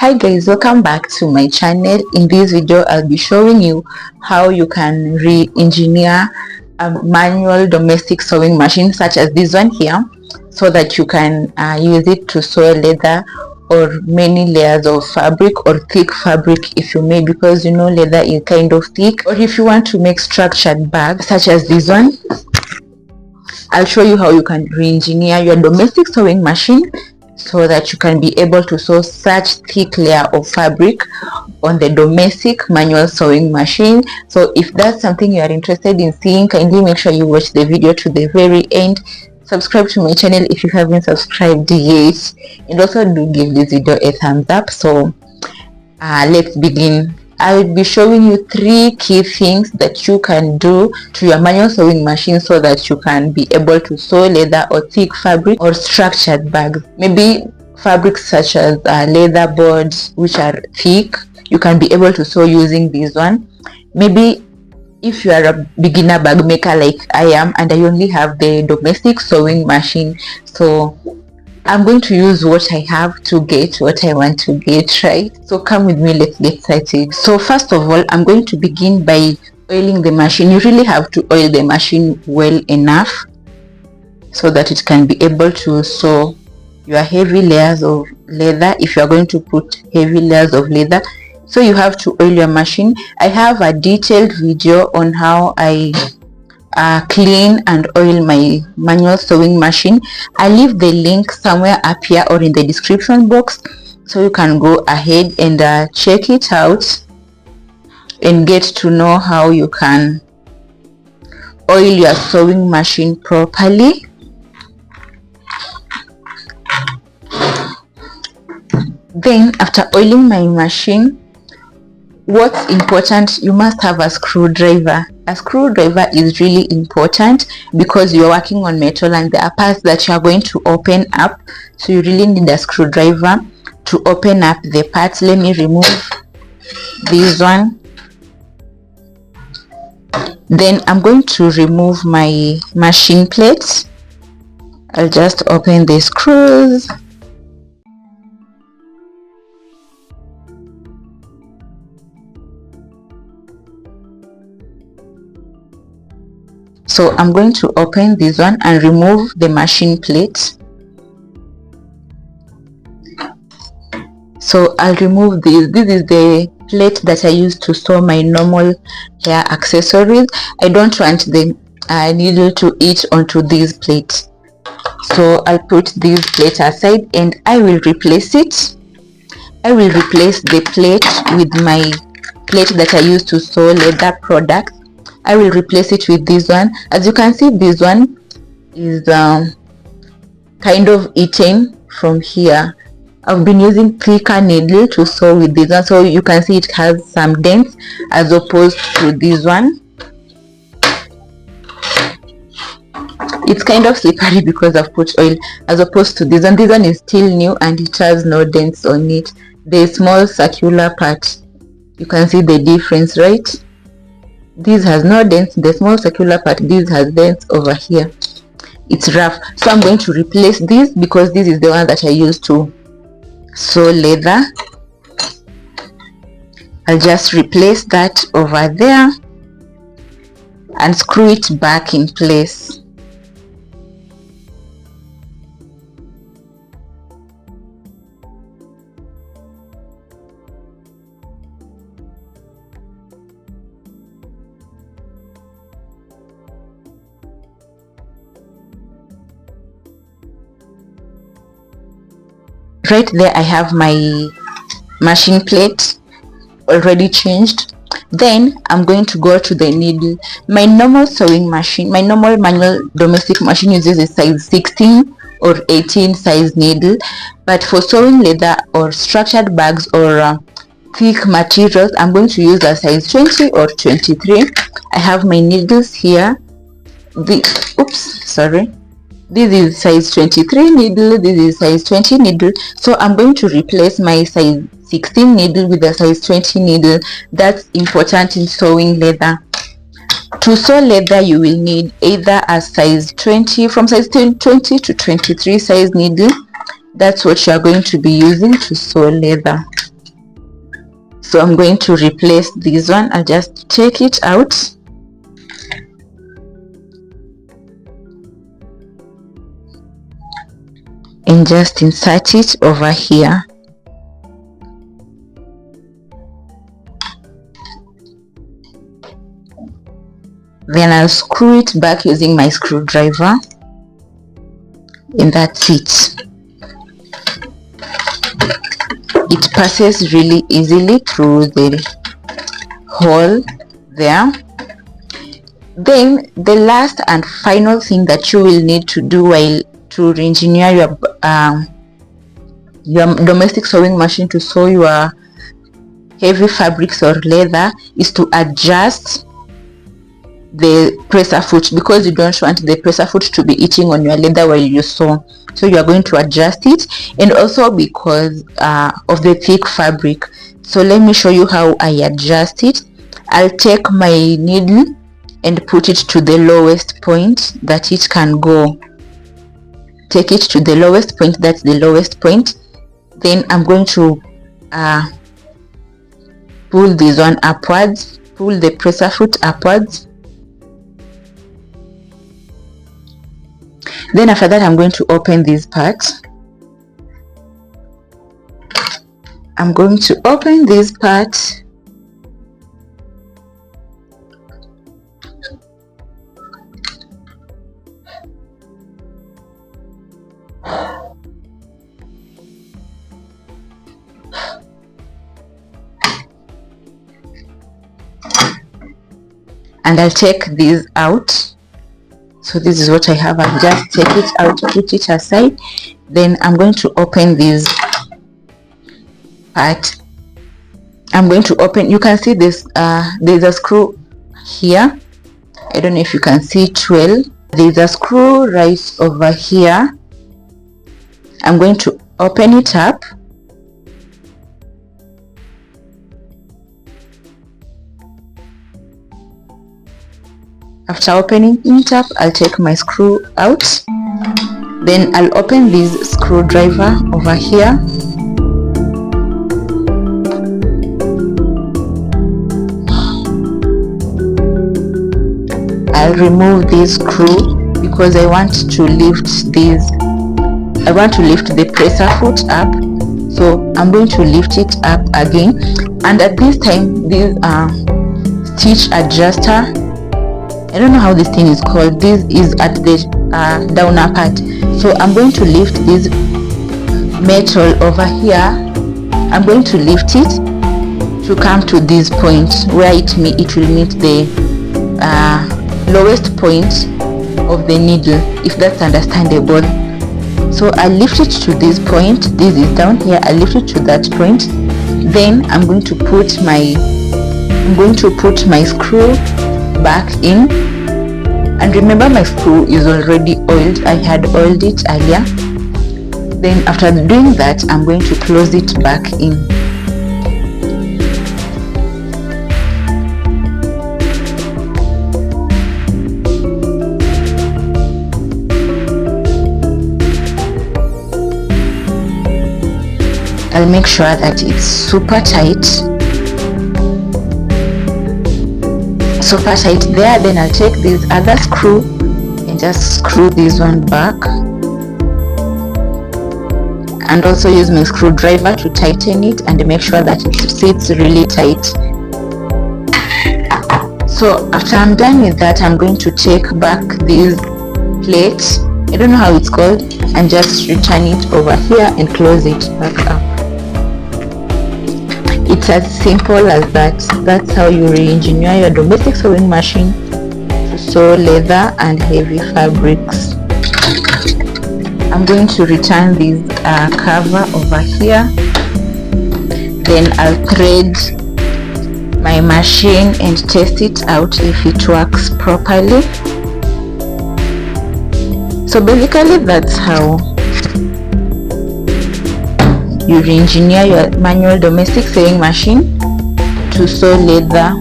Hi guys, welcome back to my channel. In this video I'll be showing you how you can re-engineer a manual domestic sewing machine such as this one here, so that you can use it to sew leather or many layers of fabric or thick fabric if you may, because you know leather is kind of thick. Or if you want to make structured bags such as this one, I'll show you how you can re-engineer your domestic sewing machine so that you can be able to sew such thick layer of fabric on the domestic manual sewing machine. So if that's something you are interested in seeing, kindly make sure you watch the video to the very end. Subscribe to my channel if you haven't subscribed yet, and also do give this video a thumbs up. So let's begin. I will be showing you 3 key things that you can do to your manual sewing machine so that you can be able to sew leather or thick fabric or structured bags. Maybe fabrics such as leather boards which are thick, you can be able to sew using this one. Maybe if you are a beginner bag maker like I am and I only have the domestic sewing machine, so I'm going to use what I have to get what I want to get, right? So come with me, let's get started. So first of all, I'm going to begin by oiling the machine. You really have to oil the machine well enough so that it can be able to sew your heavy layers of leather. If you are going to put heavy layers of leather, so you have to oil your machine. I have a detailed video on how I clean and oil my manual sewing machine. I leave the link somewhere up here or in the description box, so you can go ahead and check it out and get to know how you can oil your sewing machine properly. Then after oiling my machine, what's important, you must have a screwdriver. A screwdriver is really important because you're working on metal and there are parts that you are going to open up, so you really need a screwdriver to open up the parts. Let me remove this one. Then I'm going to remove my machine plates. I'll just open the screws. So I'm going to open this one and remove the machine plate. So I'll remove this. This is the plate that I use to sew my normal hair accessories. I don't want the needle to itch onto this plate. So I'll put this plate aside and I will replace it. I will replace the plate with my plate that I use to sew leather products. I will replace it with this one. As you can see, this one is kind of eaten from here. I've been using thicker needle to sew with this one, so you can see it has some dents as opposed to this one. It's kind of slippery because I've put oil, as opposed to this one. This one is still new and it has no dents on it. The small circular part, you can see the difference, right? This has no dents, the small circular part, this has dents over here. It's rough, so I'm going to replace this because this is the one that I use to sew leather. I'll just replace that over there and screw it back in place. Right there I have my machine plate already changed. Then I'm going to go to the needle. My normal sewing machine, my normal manual domestic machine uses a size 16 or 18 size needle, but for sewing leather or structured bags or thick materials, I'm going to use a size 20 or 23. I have my needles here. This is size 23 needle, this is size 20 needle. So I'm going to replace my size 16 needle with a size 20 needle. That's important in sewing leather. To sew leather, you will need either a size 20, from size 20 to 23 size needle, That's what you are going to be using to sew leather. So I'm going to replace this one. I'll just take it out and just insert it over here. Then I'll screw it back using my screwdriver, and that's it. It passes really easily through the hole there. Then the last and final thing that you will need to do while to re-engineer your domestic sewing machine to sew your heavy fabrics or leather is to adjust the presser foot, because you don't want the presser foot to be itching on your leather while you sew. So you are going to adjust it, and also because of the thick fabric. So let me show you how I adjust it. I'll take my needle and put it to the lowest point that it can go. Take it to the lowest point, that's the lowest point. Then I'm going to pull this one upwards, pull the presser foot upwards. Then after that, I'm going to open this part. I'm going to open this part. And I'll take this out. So this is what I have. I'll just take it out, put it aside. Then I'm going to open this part. I'm going to open, you can see this, there's a screw here. I don't know if you can see it well. There's a screw right over here. I'm going to open it up. After opening it up, I'll take my screw out. Then I'll open this screwdriver over here. I'll remove this screw because I want to lift this. I want to lift the presser foot up. So I'm going to lift it up again. And at this time, this stitch adjuster, I don't know how this thing is called. This is at the downer part. So I'm going to lift this metal over here. I'm going to lift it to come to this point where it will meet the lowest point of the needle, if that's understandable. So I lift it to this point. This is down here. I lift it to that point. Then I'm going to put my screw back in, and remember my screw is already oiled. I had oiled it earlier. Then after doing that, I'm going to close it back in. I'll make sure that it's super tight there. Then I'll take this other screw and just screw this one back, and also use my screwdriver to tighten it and make sure that it sits really tight. So after I'm done with that, I'm going to take back this plate, I don't know how it's called, and just return it over here and close it back up. It's as simple as that. That's how you re-engineer your domestic sewing machine to sew leather and heavy fabrics. I'm going to return this cover over here. Then I'll thread my machine and test it out if it works properly. So basically that's how you re-engineer your manual domestic sewing machine to sew leather.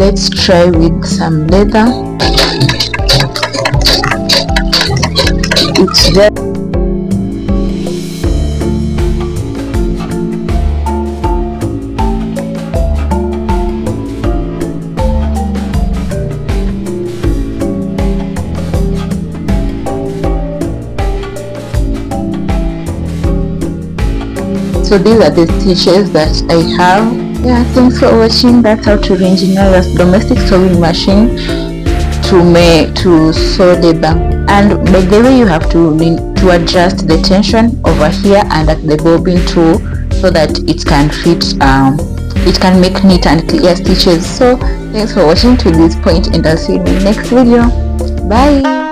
let's try with some leather. It's just so these are the stitches that I have. Yeah, thanks for watching. That's how to re-engineer your domestic sewing machine to sew labor. And by the way, you have to adjust the tension over here and at the bobbin too, so that it can fit it can make neat and clear stitches. So thanks for watching to this point, and I'll see you in the next video. Bye.